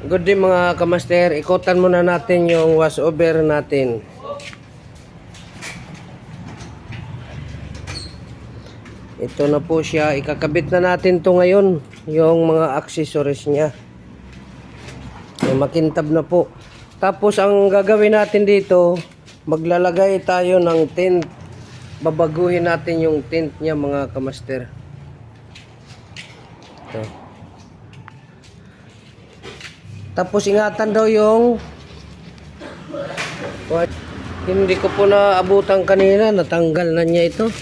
Good day mga kamaster, ikutan muna natin yung washover natin. Ito na po siya, ikakabit na natin to ngayon, yung mga accessories niya. Makintab na po. Tapos ang gagawin natin dito, maglalagay tayo ng tint. Babaguhin natin yung tint niya mga kamaster. Ito. Tapos ingatan daw yung hindi ko po naabutan kanina, natanggal na niya ito.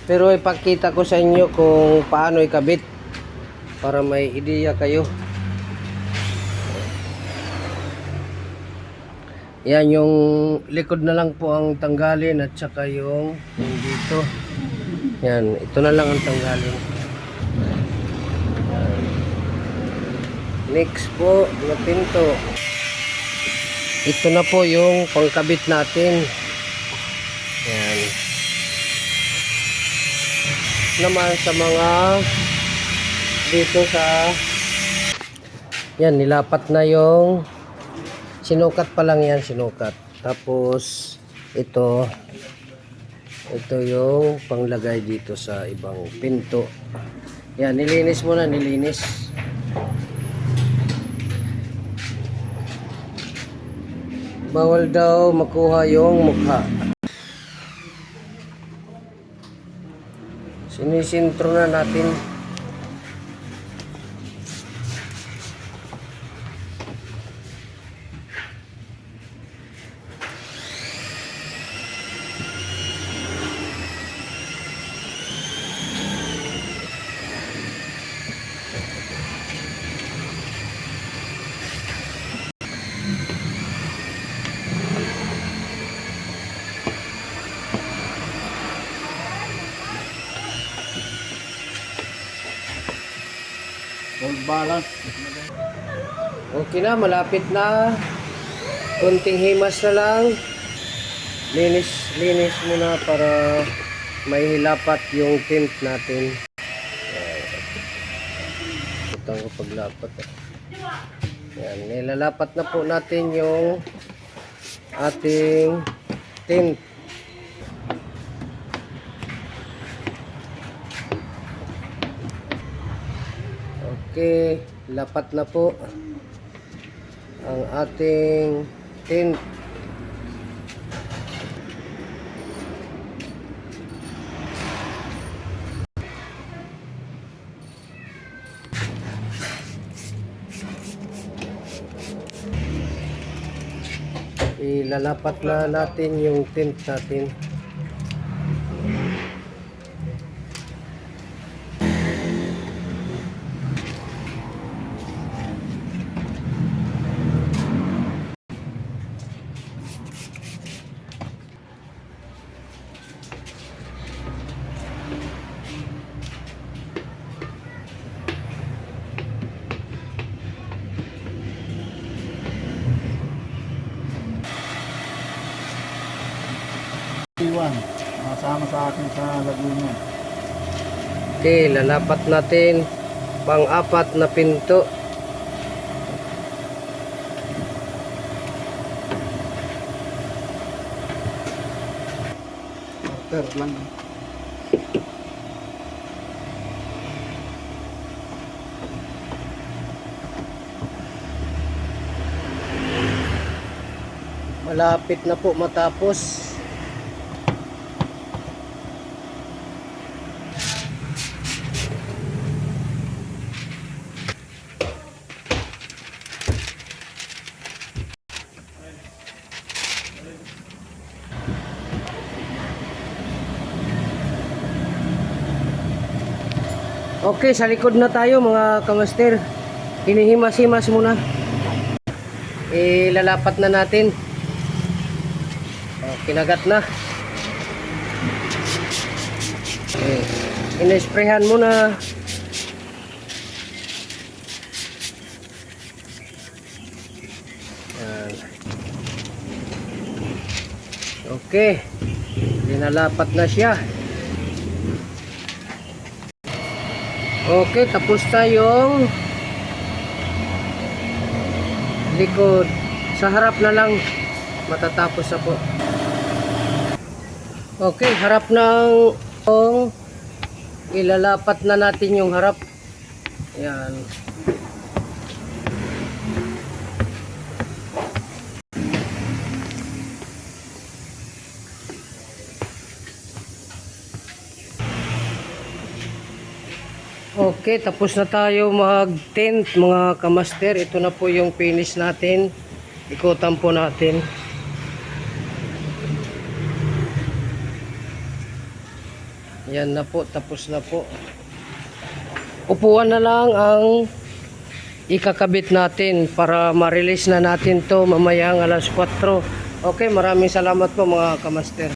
Pero ipakita ko sa inyo kung paano ikabit para may ideya kayo. Yan yung likod na lang po ang tanggalin at saka yung dito. Yan, ito na lang ang tanggalin. Next po, na pinto. Ito na po yung pangkabit natin. Yan. Naman sa mga dito sa yan, nilapat na yung sinukat pa lang yan, sinukat. Tapos ito yung panglagay dito sa ibang pinto. Yan, nilinis muna, nilinis. Bawal daw makuha yung mukha. Sinisintro na natin. Balance. Okay na, malapit na. Kunting himas na lang. Linis muna para may hilapat yung tint natin. Ito ang paglapat. Yan, nilalapat na po natin yung ating tint. Okay, lapat na po ang ating tint. Ilalapat na natin yung tint natin. Iwan, masama sa akin sa Laguna. Okay, lalapat natin pang-apat na pinto. After lang. Malapit na po matapos. Okay, sa likod na tayo mga kamaster. Hinihimas-himas muna. Ilalapat na natin. Kinagat na. Okay. Inesprehan muna. Yan. Okay. Linalapat na siya. Okay, tapos tayong likod. Sa harap na lang matatapos na po. Okay, harap ng ilalapat na natin yung harap. Yan. Okay, tapos na tayo mag-tint mga kamaster. Ito na po yung finish natin. Ikutan po natin. Yan na po, tapos na po. Upuan na lang ang ikakabit natin para ma-release na natin to mamayang alas 4. Okay, maraming salamat po mga kamaster.